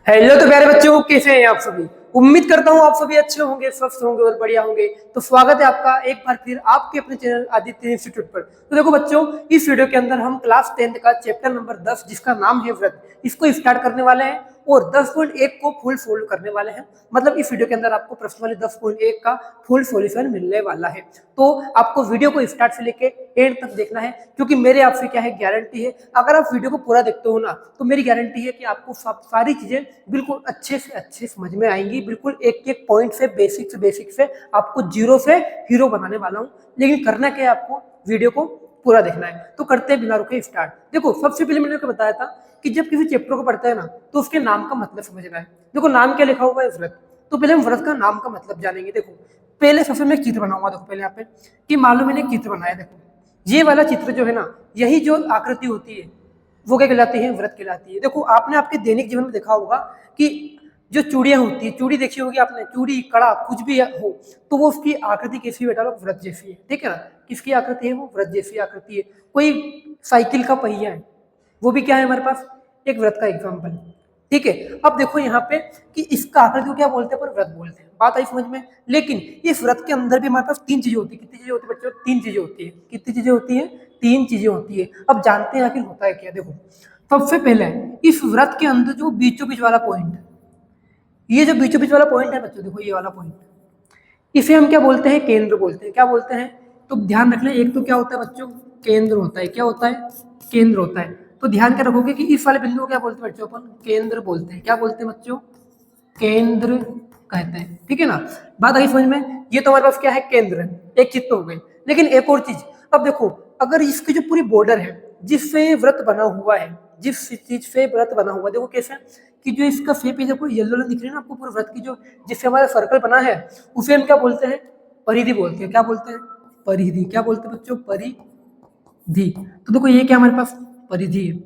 Hello तो प्यारे बच्चों, कैसे हैं आप सभी। उम्मीद करता हूँ आप सभी अच्छे होंगे, स्वस्थ होंगे और बढ़िया होंगे। तो स्वागत है आपका एक बार फिर आपके अपने चैनल आदित्य इंस्टीट्यूट पर। तो देखो बच्चों, इस वीडियो के अंदर हम क्लास 10th का चैप्टर नंबर 10 जिसका नाम है व्रत, इसको स्टार्ट करने वाले हैं और 10.1 को फुल सोल्व करने वाले हैं। मतलब इस वीडियो के अंदर आपको प्रश्न वाले 10.1 का फुल सॉल्यूशन मिलने वाला है। तो आपको वीडियो को स्टार्ट से लेके एंड तक देखना है, क्योंकि मेरे आपसे क्या है, गारंटी है अगर आप वीडियो को पूरा देखते हो ना तो मेरी गारंटी है कि आपको सारी चीजें बिल्कुल अच्छे से अच्छे समझ में आएंगी। बिल्कुल एक एक पॉइंट से बेसिक से आपको जीरो से हीरो बनाने वाला हूँ। लेकिन करना क्या है, आपको वीडियो को पूरा देखना है। तो करते हैं बिना रुके स्टार्ट। देखो, सबसे पहले मैंने बताया था कि जब किसी चैप्टर को पढ़ते हैं ना तो उसके नाम का मतलब समझना है। देखो, नाम क्या लिखा हुआ है, व्रत। तो पहले हम व्रत का नाम का मतलब जानेंगे। देखो, पहले सबसे मैं चित्र बनाऊंगा। देखो पहले यहाँ पे कि मान लो मैंने एक चित्र बनाया। देखो, ये वाला चित्र जो है ना, यही जो आकृति होती है वो क्या कहलाती है, व्रत कहलाती है। देखो, आपने आपके दैनिक जीवन में देखा होगा कि जो चूड़ियां होती है, चूड़ी देखी होगी आपने, चूड़ी कड़ा कुछ भी हो तो वो उसकी आकृति कैसी बेटा लोग, व्रत जैसी है। ठीक है ना, किसकी आकृति है, वो व्रत जैसी आकृति है। कोई साइकिल का पहिया है, वो भी क्या है हमारे पास, एक व्रत का एग्जाम्पल। ठीक है, अब देखो यहाँ पे कि इसका आकृति को क्या बोलते हैं, पर व्रत बोलते हैं। बात आई समझ में। लेकिन इस व्रत के अंदर भी हमारे पास तीन चीजें होती है। कितनी चीजें होती है बच्चों, तीन चीजें होती है। कितनी चीजें होती है, तीन चीजें होती है। अब जानते हैं आखिर होता है क्या। देखो, सबसे पहले इस व्रत के अंदर जो बीचों बीच वाला पॉइंट, ये जो बीचों बीच वाला पॉइंट है बच्चों, देखो ये वाला पॉइंट, इसे हम क्या बोलते हैं, केंद्र बोलते हैं। क्या बोलते हैं, तो ध्यान रखना, एक तो क्या होता है बच्चों, केंद्र होता है। क्या होता है, केंद्र होता है। तो ध्यान क्या रखोगे कि इस वाले बिंदु को क्या बोलते हैं बच्चों, अपन केंद्र बोलते हैं। क्या बोलते हैं बच्चों, केंद्र कहते हैं। ठीक है ना, बात आई समझ में। ये तो हमारे पास क्या है, केंद्र, एक चित्त हो गई। लेकिन एक और चीज, अब देखो, अगर इसकी जो पूरी बॉर्डर है जिससे व्रत बना हुआ है, जिस चीज से व्रत बना हुआ है, देखो कैसे कि जो इसका शेप है, देखो येलो लाइन दिख रही है ना आपको, पूरे व्रत की जो जिससे हमारा सर्कल बना है, उसे हम क्या बोलते हैं, परिधि बोलते हैं। क्या बोलते हैं, परिधि। क्या बोलते हैं बच्चों, परिधि। तो देखो ये क्या हमारे पास, परिधि है।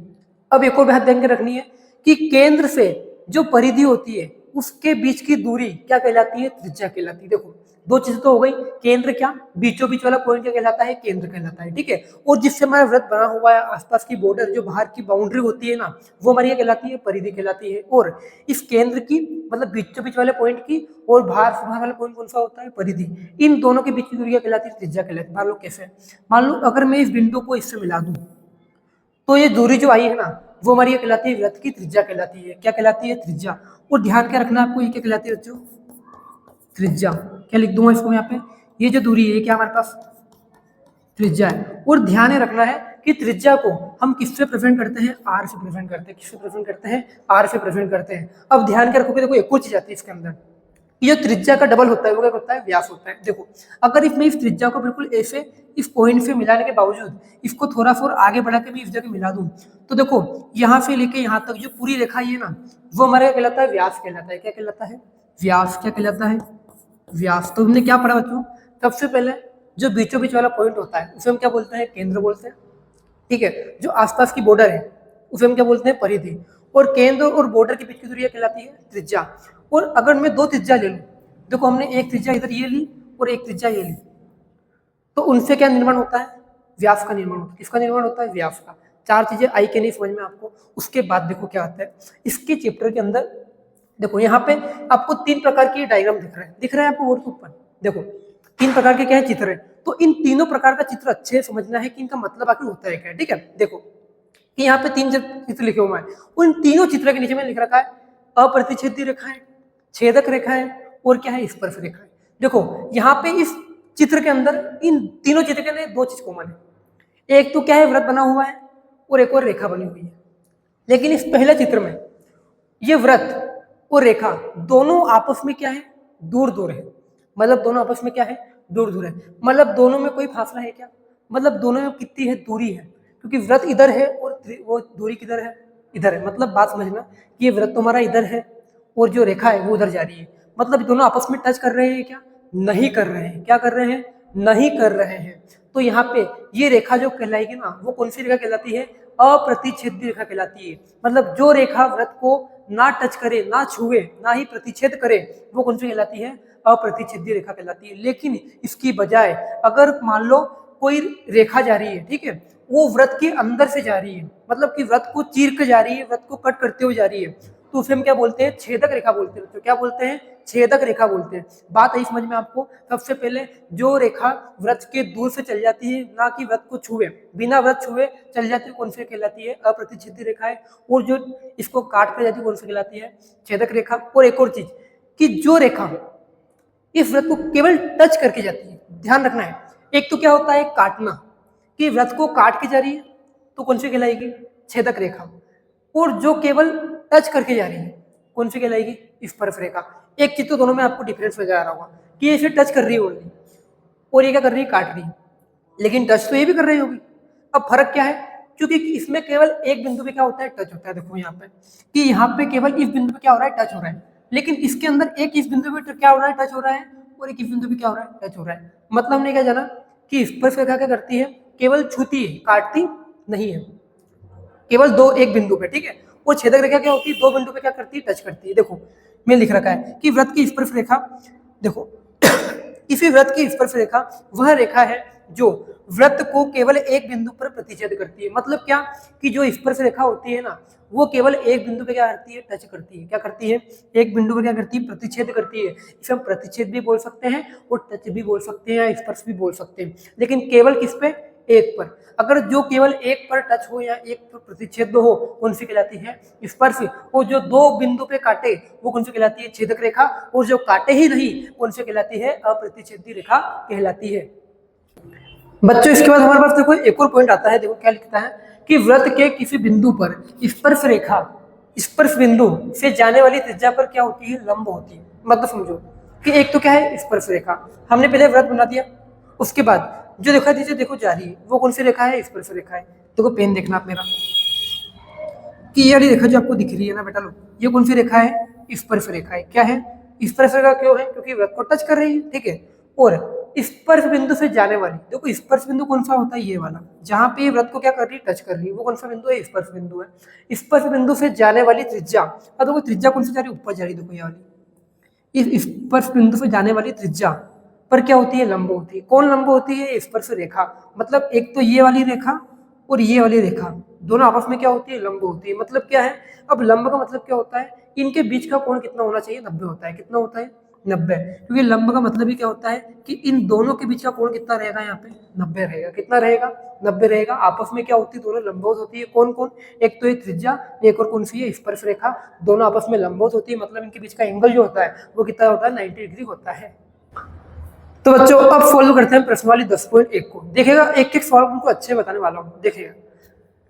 अब एक और बात ध्यान के रखनी है कि केंद्र से जो परिधि होती है उसके बीच की दूरी क्या कहलाती है, त्रिज्या कहलाती है। देखो, दो चीजें तो हो गई, केंद्र क्या, बीचों बीच वाला पॉइंट क्या कहलाता है, केंद्र कहलाता है। ठीक है, और जिससे हमारा व्रत बना हुआ है, आसपास की बॉर्डर जो बाहर की बाउंड्री होती है ना, वो हमारी क्या कहलाती है, परिधि कहलाती है। और इस केंद्र की मतलब बीचों बीच वाले पॉइंट की और बाहर बाहर वाला पॉइंट कौन सा होता है, परिधि। इन दोनों के बीच की दूरी क्या कहलाती है, त्रिज्या कहलाती है। मान लो कैसे, मान लो अगर मैं इस बिंदु को इससे मिला दूं तो ये दूरी जो आई है ना, वो हमारी क्या कहलाती है, व्रत की त्रिज्या कहलाती है। क्या कहलाती है, त्रिज्या। और ध्यान क्या रखना आपको, ये क्या कहलाती है बच्चों, त्रिज्या। क्या लिख दूंगा इसको यहाँ पे, ये जो दूरी है क्या हमारे पास, त्रिज्या है। और ध्यान ये रखना है कि त्रिज्या को हम किससे प्रेजेंट करते हैं, आर से प्रेजेंट करते हैं। किससे प्रेजेंट करते हैं, आर से प्रेजेंट करते हैं। अब ध्यान के रखोगे, देखो एक और चीज आती है इसके अंदर, ये त्रिज्या का डबल होता है, वो क्या होता है, व्यास होता है। देखो, अगर इसमें इस त्रिज्या को बिल्कुल ऐसे इस पॉइंट से मिलाने के बावजूद इसको थोड़ा सा और आगे बढ़ा के भी इस जगह मिला दूं, तो देखो यहाँ से लेके यहाँ तक जो पूरी रेखा ये ना, वो हमारे क्या कहलाता है, व्यास कहलाता है। क्या कहलाता है, व्यास। क्या कहलाता है, व्यास। तो हमने क्या पढ़ा बच्चों, सबसे पहले जो बीचों बीच वाला पॉइंट होता है उसे हम क्या बोलते हैं, केंद्र बोलते हैं। ठीक है, जो आसपास की बॉर्डर है उसे हम क्या बोलते हैं, परिधि। और केंद्र और बॉर्डर के बीच की दूरी कहलाती है, त्रिज्या। और अगर मैं दो त्रिज्या ले लूं, देखो हमने एक त्रिज्या इधर ये ली और एक त्रिज्या ये ली, तो उनसे क्या निर्माण होता है, व्यास का निर्माण होता है। किसका निर्माण होता है, व्यास का। चार चीजें आई के नहीं समझ में आपको। उसके बाद देखो क्या आता है इसके चैप्टर के अंदर। देखो यहाँ पे आपको तीन प्रकार की डायग्राम दिख रहा है आपको बोर्ड के ऊपर। देखो, तीन प्रकार के क्या है, चित्र है। तो इन तीनों प्रकार का चित्र अच्छे से समझना है कि इनका मतलब आखिर होता है क्या। ठीक है, देखो कि यहाँ पे तीन चित्र लिखे हुए हैं, उन तीनों चित्र के नीचे में लिख रखा है अप्रतिच्छेदी रेखाएं, छेदक रेखाएं और क्या है, स्पर्श रेखाएं। देखो यहाँ पे इस चित्र के अंदर इन तीनों चित्र के अंदर दो चीज कॉमन है, एक तो क्या है, व्रत बना हुआ है और एक और रेखा बनी हुई है। लेकिन इस पहले चित्र में ये व्रत और रेखा दोनों आपस में क्या है, दूर दूर है। मतलब दोनों आपस में क्या है, दूर दूर है। मतलब दोनों में कोई फासला है क्या, मतलब दोनों में कितनी है, दूरी है। क्योंकि व्रत इधर है और वो दूरी किधर है, इधर है। मतलब बात समझना कि ये व्रत तुम्हारा इधर है और जो रेखा है वो उधर जा रही है। मतलब दोनों आपस में टच कर रहे हैं क्या, नहीं कर रहे हैं। क्या कर रहे हैं, नहीं कर रहे हैं। तो यहाँ पे ये रेखा जो कहलाएगी ना, वो कौन सी रेखा कहलाती है, अप्रतिच्छेदी रेखा कहलाती है। मतलब जो रेखा व्रत को ना टच करे, ना छुए, ना ही प्रतिच्छेद करे, वो कौन सी कहलाती है, अप्रतिच्छेदी रेखा कहलाती है। लेकिन इसकी बजाय अगर मान लो कोई रेखा जा रही है, ठीक है, वो व्रत के अंदर से जा रही है, मतलब कि व्रत को चीर के जा रही है, व्रत को कट करते हुए जा रही है, तो उसे हम क्या बोलते हैं, छेदक रेखा बोलते हैं बच्चों। क्या बोलते हैं, छेदक रेखा बोलते हैं। बात आई समझ में आपको। सबसे पहले जो रेखा वृत्त के दूर से चल जाती है, ना कि वृत्त को छुए, बिना वृत्त छुए चल जाती है, कौन सी कहलाती है, अप्रतिच्छेदी रेखा है। और जो इसको काट कर जाती है, कौन सी कहलाती है, छेदक रेखा। और एक और चीज कि जो रेखा इस वृत्त को केवल टच करके जाती है, ध्यान रखना है। एक तो क्या होता है काटना, कि वृत्त को काट के जा रही है तो कौन सी कहलाएगी, छेदक रेखा। और जो केवल टच करके जा रही है, कौन सी कहलाएगी, स्पर्श रेखा। एक चीज तो दोनों में आपको डिफरेंस नजर आ रहा होगा कि ये इसे टच कर रही है ओनली, और ये क्या कर रही है, काट रही है। लेकिन टच तो ये भी कर रही होगी। अब फर्क क्या है, क्योंकि इसमें केवल एक बिंदु पे क्या होता है, टच होता है। देखो यहाँ पे कि यहाँ पे केवल इस बिंदु पे क्या हो रहा है, टच हो रहा है। लेकिन इसके अंदर एक इस बिंदु पे क्या हो रहा है, टच हो रहा है, और एक इस बिंदु पे क्या हो रहा है, टच हो रहा है। मतलब हमने क्या जाना कि स्पर्श रेखा क्या करती है, केवल छूती है, काटती नहीं है, केवल दो एक बिंदु पे, ठीक है। और छेदक रेखा क्या होती है, दो बिंदु पे क्या करती है, टच करती है। देखो मैं लिख रखा है कि वृत्त की स्पर्श रेखा, देखो इसी वृत्त की स्पर्श रेखा वह रेखा है जो वृत्त को केवल एक बिंदु पर प्रतिच्छेद करती है। मतलब क्या कि जो स्पर्श रेखा होती है ना, वो केवल एक बिंदु पे क्या करती है, टच करती है। क्या करती है, एक बिंदु पर क्या करती है, प्रतिच्छेद करती है। इसे हम प्रतिच्छेद भी बोल सकते हैं और टच भी बोल सकते हैं या स्पर्श भी बोल सकते हैं। लेकिन केवल किस पे, एक पर। अगर जो केवल एक पर टच हो या एक पर प्रतिच्छेद हो, कौन सी कहलाती है, स्पर्श। और जो दो बिंदु पे काटे वो कौन सी कहलाती है, छेदक रेखा। और जो काटे ही नहीं, कौन सी कहलाती है, अप्रतिच्छेदी रेखा कहलाती है। बच्चों इसके बाद हमारे पास देखो एक और पॉइंट आता है। देखो क्या लिखता है कि वृत्त के किसी बिंदु पर स्पर्श रेखा स्पर्श बिंदु से जाने वाली त्रिज्या पर क्या होती है, लंब होती है। मतलब समझो कि एक तो क्या है, स्पर्श रेखा, हमने पहले वृत्त बना दिया, उसके बाद जो रेखा दीजिए देखो जा रही है, वो कौन सी रेखा है, स्पर्श रेखा है। देखो पेन देखना आप मेरा, कि ये वाली रेखा जो आपको दिख रही है ना बेटा लोग, ये कौन सी रेखा है, स्पर्श रेखा है। क्या है, स्पर्श रेखा क्यों है, क्योंकि वृत्त को टच कर रही है, ठीक है। और स्पर्श बिंदु से जाने वाली, देखो स्पर्श बिंदु कौन सा होता है, ये वाला, जहां पे ये वृत्त को क्या कर रही है, टच कर रही है, वो कौन सा बिंदु है, स्पर्श बिंदु है। स्पर्श बिंदु से जाने वाली त्रिज्या, अब देखो त्रिज्या कौन सी जा रही है, ऊपर जा रही है, देखो ये वाली। इस स्पर्श बिंदु से जाने वाली त्रिज्या पर क्या होती है, लंब होती है। कौन लंब होती है, स्पर्श रेखा। मतलब एक तो ये वाली रेखा और ये वाली रेखा दोनों आपस में क्या होती है, लंब होती है। मतलब क्या है, अब लंब का मतलब क्या होता है, इनके बीच का कोण कितना होना चाहिए, 90 होता है। कितना होता है, 90। क्योंकि लंब का मतलब ही क्या होता है कि इन दोनों के बीच का कोण कितना रहेगा, यहाँ पे 90 रहेगा। कितना रहेगा, 90 रहेगा। आपस में क्या होती है, दोनों लंबवत होती है। कौन कौन, एक तो ये त्रिज्या, एक और कौन सी है, स्पर्श रेखा, दोनों आपस में लंबवत होती है। मतलब इनके बीच का एंगल जो होता है वो कितना होता है, 90 डिग्री होता है। तो बच्चों अब सॉल्व करते हैं प्रश्न वाली 10.1 को। देखिएगा एक एक सॉल्व उनको अच्छे बताने वाला हूँ। देखिएगा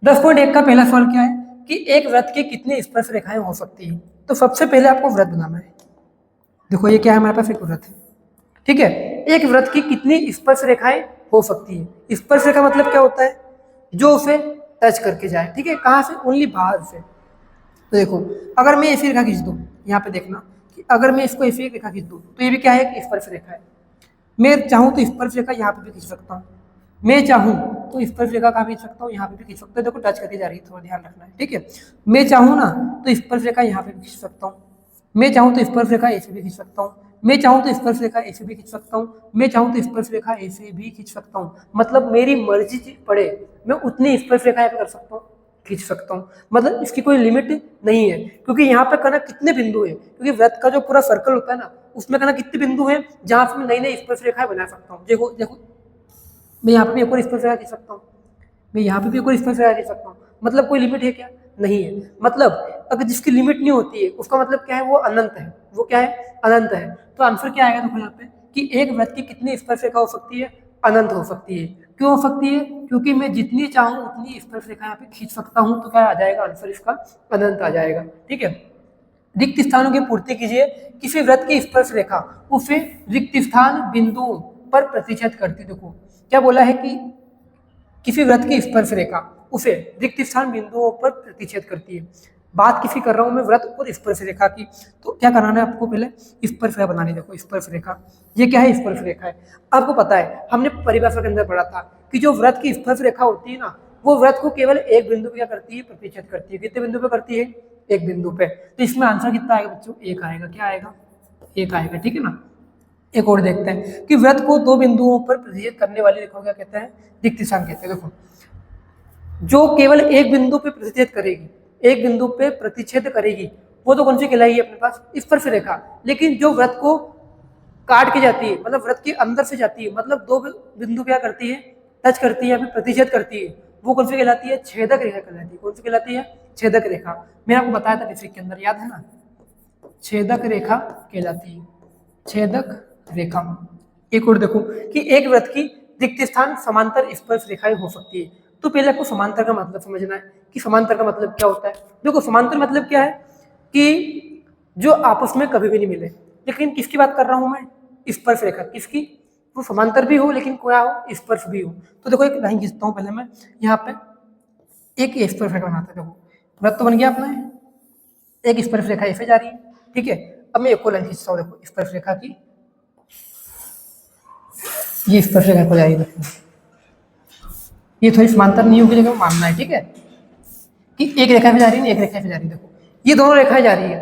10.1 का पहला सवाल क्या है कि एक वृत्त की कितनी स्पर्श रेखाएं हो सकती है। तो सबसे पहले आपको वृत्त बनाना है। देखो ये क्या है, हमारे पास एक वृत्त है, ठीक है। एक वृत्त की कितनी स्पर्श रेखाएं हो सकती है। स्पर्श रेखा मतलब क्या होता है, जो उसे टच करके जाए, ठीक है। कहाँ से, ओनली बाहर से। तो देखो अगर मैं ऐसी रेखा खींच दूं, यहाँ पे देखना कि अगर मैं इसको ऐसी एक रेखा खींच दूं तो ये भी क्या है, एक स्पर्श रेखा है। मैं चाहूँ तो स्पर्श रेखा यहाँ पे भी खींच सकता हूँ, मैं चाहूँ तो स्पर्श रेखा कहाँ खींच सकता हूँ, यहाँ पे भी खींच सकता हूँ। देखो टच करके जा रही है, थोड़ा ध्यान रखना है, ठीक है। मैं चाहूँ ना तो स्पर्श रेखा यहाँ पे भी खींच सकता हूँ, मैं चाहूँ तो स्पर्श रेखा ऐसे भी खींच सकता हूँ, मैं चाहूँ तो स्पर्श रेखा ऐसे भी खींच सकता हूँ, मैं चाहूँ तो स्पर्श रेखा ऐसे भी खींच सकता हूँ। मतलब मेरी मर्जी पड़े मैं उतनी स्पर्श रेखा यहाँ पे कर सकता हूँ, खींच सकता हूँ। मतलब इसकी कोई लिमिट नहीं है। क्योंकि यहाँ पे कहना कितने बिंदु है, क्योंकि वृत्त का जो पूरा सर्कल होता है ना, उसमें कहना कितने बिंदु हैं जहां से मैं नई नई स्पर्श रेखाएं बना सकता हूँ। देखो देखो मैं यहाँ पे भी एक और स्पर्श रेखा खींच सकता हूँ, मैं यहाँ पे भी एक और स्पर्श रेखा खींच सकता हूँ। मतलब कोई लिमिट है क्या, नहीं है। मतलब अगर जिसकी लिमिट नहीं होती है उसका मतलब क्या है, वो अनंत है। वो क्या है, अनंत है। तो आंसर क्या आएगा, देखो यहाँ पे कि एक वृत्त की कितनी स्पर्श रेखा हो सकती है, अनंत हो सकती है। क्यों हो सकती है, क्योंकि मैं जितनी चाहूँ उतनी स्पर्श रेखा यहाँ पे खींच सकता हूँ। तो क्या आ जाएगा आंसर इसका, अनंत आ जाएगा, ठीक है। रिक्त स्थानों की पूर्ति कीजिए। किसी वृत्त की स्पर्श रेखा उसे रिक्त स्थान बिंदुओं पर प्रतिच्छेद करती। देखो क्या बोला है कि किसी वृत्त की स्पर्श रेखा उसे रिक्त स्थान बिंदुओं पर प्रतिच्छेद करती है। बात किसी कर रहा हूं मैं वृत्त और स्पर्श रेखा की। तो क्या कराना है आपको, पहले स्पर्श रेखा बनानी। देखो स्पर्श रेखा, ये क्या है, स्पर्श रेखा है। आपको पता है हमने परिभाषा के अंदर पढ़ा था कि जो वृत्त की स्पर्श रेखा होती है ना, वो वृत्त को केवल एक बिंदु पे क्या करती है, प्रतिच्छेद करती है। कितने बिंदु पे करती है, एक बिंदु पे। तो इसमें आंसर कितना आएगा बच्चों, एक आएगा। क्या आएगा, एक आएगा, ठीक है ना। एक और देखते हैं कि वृत्त को दो बिंदुओं पर प्रतिच्छेद करने वाली रेखा क्या कहते हैं, रिक्त स्थान कहते हैं। देखो जो केवल एक बिंदु पे प्रतिच्छेद करेगी, एक बिंदु पे प्रतिच्छेद करेगी, वो तो कौन सी कहलाएगी अपने पास स्पर्श रेखा। लेकिन जो वृत्त को काट के जाती है, मतलब वृत्त के अंदर से जाती है, मतलब दो बिंदु क्या करती है, टच करती है या फिर प्रतिच्छेद करती है, वो कौन सी कहलाती है, छेदक रेखा कहलाती है। कौन सी कहलाती है, छेदक रेखा। मैंने आपको बताया था बेसिक के अंदर, याद है ना, छेदक रेखा कहलाती है, छेदक रेखा। एक और देखो कि एक वृत्त की रिक्त स्थान समांतर स्पर्श रेखाएं हो सकती है। तो पहले आपको समांतर का मतलब समझना है कि समांतर का मतलब क्या होता है। देखो समांतर मतलब क्या है कि जो आपस में कभी भी नहीं मिले, लेकिन किसकी बात कर रहा हूं मैं, स्पर्श रेखा। किसकी, वो समांतर भी हो लेकिन क्या हो, स्पर्श भी हो। तो देखो एक लाइन खींचता हूँ पहले मैं, यहाँ पे एक स्पर्श रेखा बनाते हैं। देखो वृत्त तो बन गया अपना, एक स्पर्श रेखा ऐसे जा रही है, ठीक है। अब मैं एक और लाइन खींचता हूँ, देखो स्पर्श रेखा की, ये स्पर्श रेखा को जा रही है, ये थोड़ी समांतर नहीं होगी लेकिन मानना है, ठीक है, कि एक रेखा पे जा रही है, एक रेखा पे जा रही है। देखो ये दोनों रेखाएं जा रही है,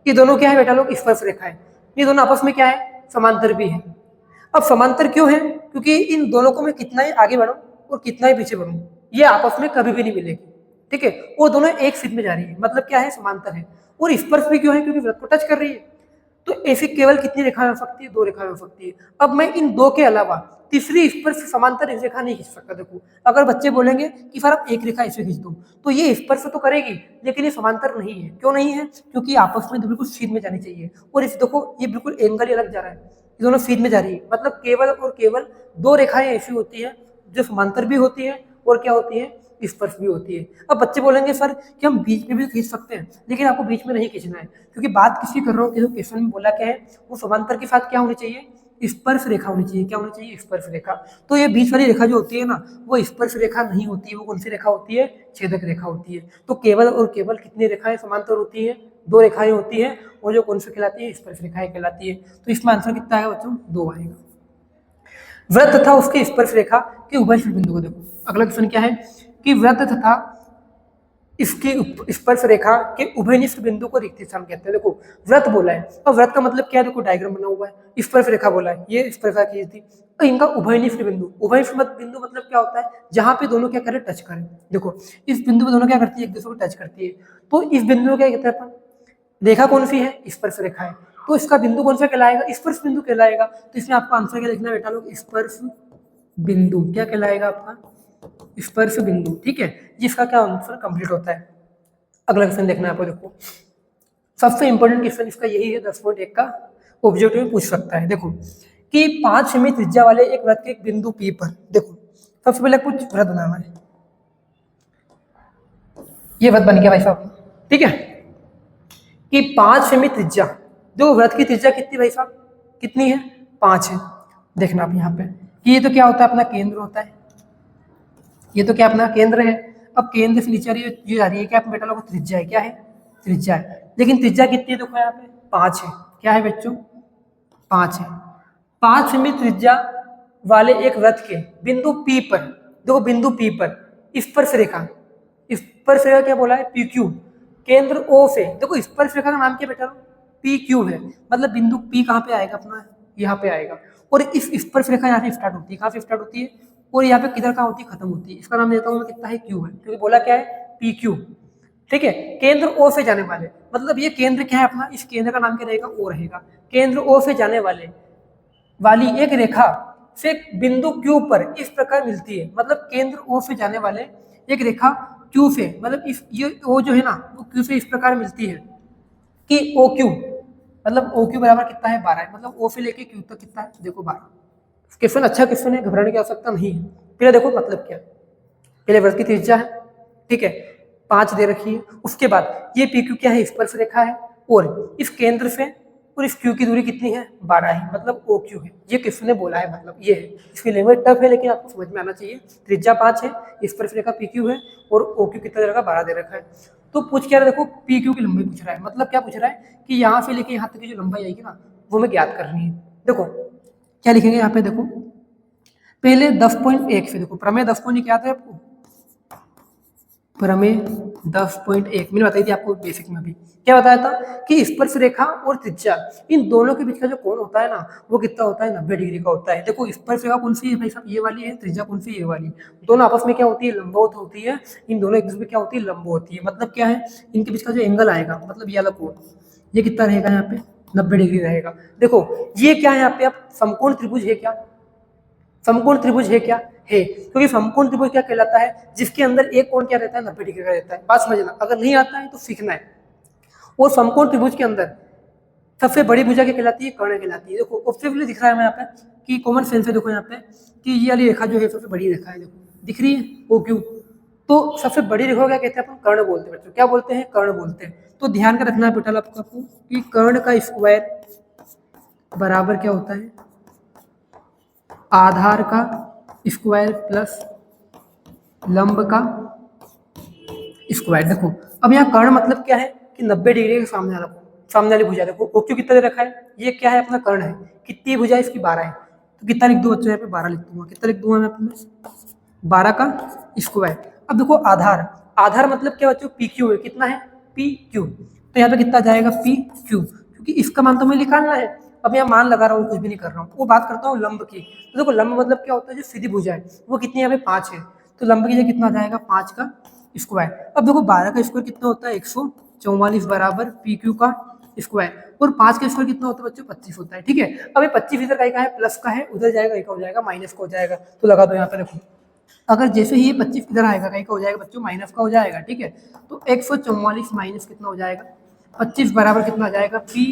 ये दोनों क्या है बेटा लोग, स्पर्श रेखाएं। ये दोनों आपस में क्या है, समांतर भी है। अब समांतर क्यों है, क्योंकि इन दोनों को मैं कितना ही आगे बढ़ूं और कितना ही पीछे बढ़ूं, ये आपस में कभी भी नहीं मिलेगी, ठीक है। वो दोनों एक सीध में जा रही है, मतलब क्या है, समांतर है। और स्पर्श भी क्यों है, क्योंकि वृत्त को टच कर रही है। तो ऐसे केवल कितनी रेखाएं हो सकती है, दो रेखाएं हो सकती है। अब मैं इन दो के अलावा तीसरी स्पर्श समांतर रेखा नहीं खींच सकता। देखो अगर बच्चे बोलेंगे कि सर आप एक रेखा ऐसे खींच दो, तो ये स्पर्श तो करेगी लेकिन ये समांतर नहीं है। क्यों नहीं है, क्योंकि आपस में बिल्कुल सीध में जानी चाहिए। और इस देखो ये बिल्कुल एंगल ही अलग जा रहा है, ये दोनों सीध में जा रही है। मतलब केवल और केवल दो रेखाएं ऐसी होती है जो समांतर भी होती है और क्या होती है, स्पर्श भी होती है। अब बच्चे बोलेंगे सर कि हम बीच में भी खींच सकते हैं, लेकिन आपको बीच में नहीं खींचना है, क्योंकि बात किसकी कर रहा हूँ कि जो क्वेश्चन में बोला क्या है, वो समांतर के साथ क्या होनी चाहिए, स्पर्श रेखा होनी चाहिए। क्या होनी चाहिए, स्पर्श रेखा। तो ये बीच वाली रेखा जो होती है ना, वो स्पर्श रेखा नहीं होती है, वो कौन सी रेखा होती है, छेदक रेखा होती है। तो केवल और केवल कितनी रेखाएं समांतर होती है, दो रेखाएं होती है, और जो कौन सी कहलाती है, स्पर्श रेखाएं कहलाती है। तो इसमें आंसर कितना आएगा बच्चों, 2 आएगा। वृत्त तथा उसके स्पर्श रेखा के उभयनिष्ठ बिंदु को देखो, अगला क्वेश्चन क्या है कि वृत्त तथा इसकी स्पर्श रेखा के उभयनिष्ठ बिंदु को रिक्त स्थान कहते हैं। देखो वृत्त बोला है, और वृत्त का मतलब क्या है, देखो डायग्राम बना हुआ है। स्पर्श रेखा बोला है, ये स्पर्श रेखा की थी। तो इनका उभयनिष्ठ बिंदु, उभयनिष्ठ बिंदु मतलब क्या होता है, जहां पे दोनों क्या करें, टच करें। देखो इस बिंदु पे दोनों क्या करती है, एक दूसरे को टच करती है। तो इस बिंदु को क्या कहते हैं अपन, रेखा कौन सी है, स्पर्श रेखा है। तो इसका बिंदु कौन सा कहलाएगा, स्पर्श बिंदु कहलाएगा। तो इसमें आपका आंसर क्या लिखना है बेटा लोग, स्पर्श बिंदु। क्या कहलाएगा आपका, स्पर्श बिंदु, ठीक है। जिसका क्या आंसर कंप्लीट होता है। अगला क्वेश्चन देखना है आपको। देखो सबसे इंपॉर्टेंट क्वेश्चन इसका यही है, 10.1 का ऑब्जेक्टिव में पूछ सकता है। देखो कि 5 सेमी त्रिज्या वाले एक वृत्त के बिंदु P पर, देखो सबसे पहले कुछ वृत्त बनाना है। ये वृत्त बन गया भाई साहब, ठीक है, कि 5 सेमी त्रिज्या, जो वृत्त की त्रिज्या कितनी भाई साहब, कितनी है, 5 है। देखना आप यहाँ पे कि ये तो क्या होता है, अपना केंद्र होता है। ये तो क्या अपना केंद्र है। अब केंद्र से नीचे ये आ रही है क्या बेटा लोग, त्रिज्या है। क्या है, त्रिज्या है। लेकिन त्रिज्या कितनी है, देखो यहाँ पे 5 है। क्या है बच्चों, 5 है। 5 सेमी त्रिज्या वाले एक वृत्त के बिंदु P पर, देखो बिंदु P पर स्पर्श रेखा, स्पर्श रेखा क्या बोला है, PQ, केंद्र O से, देखो स्पर्श रेखा का नाम क्या बेटा, PQ है। मतलब बिंदु P कहाँ पे आएगा अपना, यहाँ पे आएगा। और इस स्पर्श रेखा यहाँ से स्टार्ट होती है, कहाँ से स्टार्ट होती है, और यहाँ पे किधर कहाँ होती है, खत्म होती है। इसका नाम देता हूँ मैं, कितना है, Q है, क्योंकि बोला क्या है, PQ, ठीक है। केंद्र O से जाने वाले, मतलब ये केंद्र क्या है अपना, इस केंद्र का नाम क्या रहेगा, O रहेगा। केंद्र O से जाने वाली एक रेखा से बिंदु Q पर इस प्रकार मिलती है। मतलब केंद्र O से जाने वाले एक रेखा Q से, मतलब इस ये O जो है ना, वो Q से इस प्रकार मिलती है कि OQ, मतलब OQ बराबर कितना है, 12 है। मतलब O से लेके Q तक कितना है, देखो 12। क्वेश्चन अच्छा क्वेश्चन है, घबराने की आवश्यकता नहीं है। पहले देखो मतलब क्या, पहले वृत्त की त्रिज्या है, ठीक है, 5 दे रखी है। उसके बाद ये PQ क्या है, स्पर्श रेखा है, और इस केंद्र से और इस Q की दूरी कितनी है, 12 है। मतलब OQ है। ये किसने ने बोला है, मतलब ये है। इसकी लैंग्वेज टफ है लेकिन आपको समझ में आना चाहिए। त्रिज्या 5 है, स्पर्श रेखा PQ है, और OQ कितना दे रखा, 12 दे रखा है। तो पूछ क्या रहा है, देखो PQ की लंबाई पूछ रहा है। मतलब क्या पूछ रहा है कि यहाँ से लेके यहाँ तक की जो लंबाई आएगी ना, वो हमें ज्ञात करनी है। देखो क्या लिखेंगे यहाँ पे, देखो पहले 10.1 से, देखो प्रमेय 10.1 क्या आता है आपको, प्रमेय 10.1 मैंने बताई थी आपको बेसिक में भी। क्या बताया था कि स्पर्श रेखा और त्रिज्या इन दोनों के बीच का जो कोण होता है ना वो कितना होता है, 90 डिग्री का होता है। देखो स्पर्श रेखा कौन सी है भाई साहब, ये वाली है। त्रिज्या कौन सी, ये वाली। दोनों आपस में क्या होती है, लंबवत होती है। इन दोनों एक दूसरे में क्या होती है, लंब होती है। मतलब क्या है, इनके बीच का जो एंगल आएगा, मतलब ये वाला कोण, ये कितना रहेगा यहाँ पे, 90 डिग्री रहेगा। देखो ये क्या है यहाँ पे, आप समकोण त्रिभुज है क्या, समकोण त्रिभुज है क्या, है। क्योंकि समकोण त्रिभुज क्या कहलाता है, जिसके अंदर एक कोण क्या रहता है, 90 डिग्री का रहता है। बात समझना, अगर नहीं आता है तो सीखना है। और समकोण त्रिभुज के अंदर सबसे बड़ी भुजा क्या कहलाती है, कर्ण कहलाती है। देखो ऑब्जेक्टिवली दिख रहा है यहाँ पे कि कॉमन सेंस है। देखो यहाँ पे कि ये वाली रेखा जो है सबसे बड़ी रेखा है, देखो दिख रही है, वो क्यों, तो सबसे बड़ी रेखा क्या कहते हैं अपन, कर्ण बोलते हैं बच्चों। क्या बोलते हैं, कर्ण बोलते हैं। तो ध्यान का रखना है बेटा आपको कि कर्ण का स्क्वायर बराबर क्या होता है, आधार का स्क्वायर प्लस लंब का स्क्वायर। देखो अब यहाँ कर्ण मतलब क्या है कि 90 डिग्री के सामने वाली भुजा। देखो ओ क्यों कितना दे रखा है, ये क्या है अपना कर्ण है। कितनी भुजा है इसकी, 12 है। तो कितना लिख दूँ बच्चों, यहाँ पे 12 लिख दूंगा। कितना लिख दूंगा मैं, 12 का स्क्वायर। अब देखो आधार, आधार मतलब क्या बच्चों, पी क्यू है। कितना है, पी क्यू। तो यहाँ पे कितना जाएगा, पी क्यू, क्योंकि इसका मान तो मैं निकालना है। अब यहाँ मान लगा रहा हूँ, कुछ भी नहीं कर रहा हूँ। वो बात करता हूँ लंब की। तो देखो लंब मतलब क्या होता है, जो सीधी भुजा है वो कितनी, यहाँ पे 5 है। तो लंब की जगह कितना आ जाएगा, 5 का स्क्वायर। अब देखो 12 का स्क्वायर कितना होता है, 144 बराबर पी क्यू का स्क्वायर। और 5 का स्क्वायर कितना होता है बच्चों, 25 होता है। ठीक है, अब ये 25 इधर का है, प्लस का है, उधर जाएगा एक हो जाएगा, माइनस का हो जाएगा। तो लगा दो यहाँ पे। देखो अगर जैसे ही ये 25 इधर आएगा, कहीं का हो जाएगा बच्चों, माइनस का हो जाएगा। ठीक है, तो 144 माइनस कितना हो जाएगा, 25 बराबर कितना आ जाएगा, पी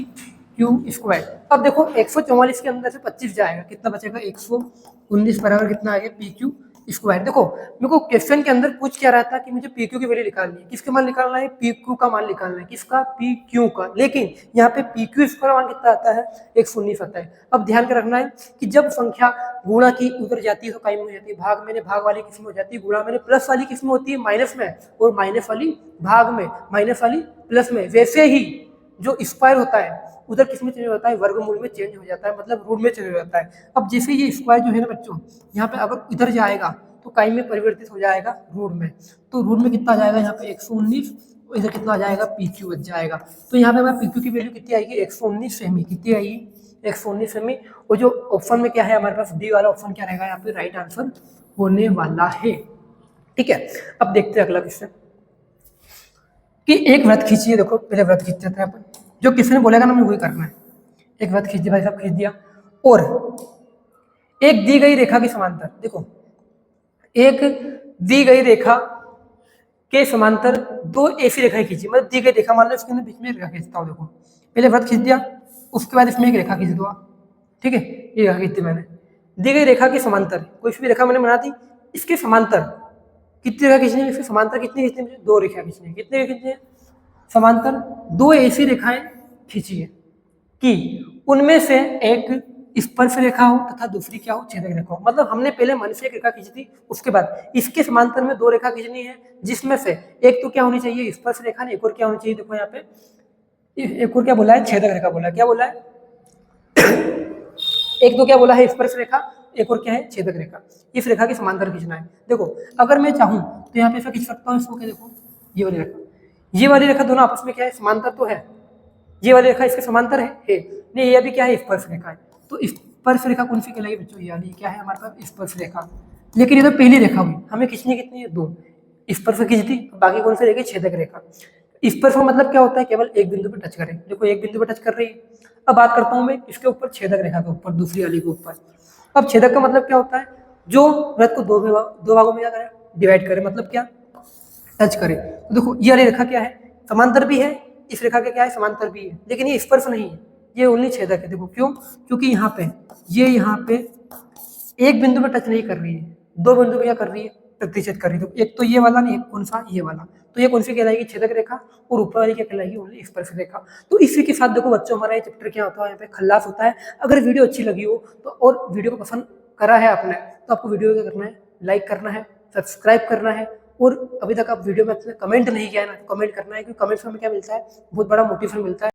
क्यू स्क्वायर। अब देखो 144 के अंदर से 25 जाएगा, कितना बचेगा, 119 बराबर कितना आ गया, पी क्यू स्क्वायर। देखो मेरे को क्वेश्चन के अंदर पूछ क्या रहा था कि मुझे पी क्यू की वैल्यू निकालनी है। किसका मान निकालना है, पी क्यू का मान निकालना है। किसका, पी क्यू का। लेकिन यहाँ पे पी क्यू स्क्वायर मान कितना आता है, 119 आता है। अब ध्यान का रखना है कि जब संख्या गुणा की उधर जाती है तो कायम हो जाती है, भाग में भाग वाली किस्म हो जाती है, गुणा में प्लस वाली किस्म होती है माइनस में, और माइनस वाली भाग में, माइनस वाली प्लस में। वैसे ही जो स्क्वायर होता है उधर किस में चेंज होता है, वर्गमूल में चेंज हो जाता है, मतलब रूट में चेंज हो जाता है। अब जैसे ये स्क्वायर जो है ना बच्चों, यहाँ पे अगर इधर जाएगा तो काई में परिवर्तित हो जाएगा रूट में। तो रूट में कितना आ जाएगा यहाँ पे 119, इधर कितना आ जाएगा, पी क्यू बच जाएगा। तो यहाँ पे हमारे पी क्यू की वैल्यू कितनी आएगी, 119 सेमी। कितनी आएगी, 119 सेमी। और जो ऑप्शन में क्या है हमारे पास, डी वाला ऑप्शन क्या रहेगा यहाँ पे, राइट आंसर होने वाला है। ठीक है, अब देखते हैं अगला क्वेश्चन कि एक वृत्त खींचिए। देखो पहले वृत्त खींचते थे अपन, जो किसी ने बोलेगा ना हमें वही करना है। एक वृत्त खींच दिया भाई साहब, खींच दिया। और एक दी गई रेखा के समांतर, देखो एक दी गई रेखा के समांतर दो ऐसी रेखाएं खींची। मतलब दी गई रेखा मान लो इसके अंदर बीच में रेखा खींचता हूँ। देखो पहले वृत्त खींच दिया, उसके बाद इसमें एक रेखा खींच दूंगा। ठीक है, ये रेखा खींची मैंने। दी गई रेखा के समांतर, कोई भी रेखा मैंने बना दी, इसके समांतर कितनी रेखा खींचनी है, इसके समांतर कितनी खींचनी है, 2 रेखा खींचनी है। कितने खींचनी है, समांतर 2 ऐसी रेखाएं खींची है कि उनमें से एक स्पर्श रेखा हो तथा दूसरी क्या हो, छेदक रेखा हो। मतलब हमने पहले मन से एक रेखा खींची थी, उसके बाद इसके समांतर में 2 रेखा खींचनी है, जिसमें से एक तो क्या होनी चाहिए, स्पर्श रेखा, एक और क्या होनी चाहिए, देखो यहाँ पे एक और क्या बोला है, छेदक रेखा बोला है। क्या बोला है, एक तो क्या बोला है, स्पर्श रेखा, एक और क्या है, छेदक रेखा। इस रेखा के समांतर खींचना है। देखो अगर मैं चाहूं तो यहाँ पे ऐसा खींच सकता हूँ इसको, क्या देखो ये वाली रेखा, ये वाली रेखा दोनों आपस में क्या है, समांतर तो है। ये वाली रेखा इसके समांतर है नहीं, ये भी क्या है, स्पर्श रेखा है। तो स्पर्श रेखा कौन सी कहलाएगी बच्चों, ये वाली क्या है हमारे पास, स्पर्श रेखा। लेकिन ये तो पहली रेखा हुई, हमें खींचनी कितनी है, 2। स्पर्श खींच दी, बाकी कौन सी रहेगी, छेदक रेखा। स्पर्श का मतलब क्या होता है, केवल एक बिंदु पर टच करें। देखो एक बिंदु पर टच कर रही है। अब बात करता हूं मैं इसके ऊपर, छेदक रेखा के ऊपर, दूसरी वाली के ऊपर। अब छेदक का मतलब क्या होता है, जो वृत्त को दो भागों में क्या करे, डिवाइड करे, मतलब क्या, टच करे। तो देखो ये वाली रेखा क्या है, समांतर भी है, इस रेखा के क्या है, समांतर भी है, लेकिन ये स्पर्श नहीं है, ये ओनली छेदक है। देखो क्यों, क्योंकि यहाँ पे ये यहाँ पे एक बिंदु पे टच नहीं कर रही है, 2 बिंदु पे क्या कर रही है, प्रतिच्छेद कर रही है। तो एक तो ये वाला नहीं, एक कौन सा, ये वाला। तो ये कौन सी कहलाएगी, छेदक रेखा, और ऊपर वाली क्या कहलाएगी, ओनली स्पर्श रेखा। तो इसी के साथ देखो बच्चों, हमारा ये चैप्टर क्या होता है, यहाँ पे खल्लास होता है। अगर वीडियो अच्छी लगी हो तो, और वीडियो को पसंद करा है आपने, तो आपको वीडियो क्या करना है, लाइक करना है, सब्सक्राइब करना है। और अभी तक आप वीडियो में अपने कमेंट नहीं किया है ना, तो कमेंट करना है, क्योंकि कमेंट से हमें क्या मिलता है, बहुत बड़ा मोटिवेशन मिलता है।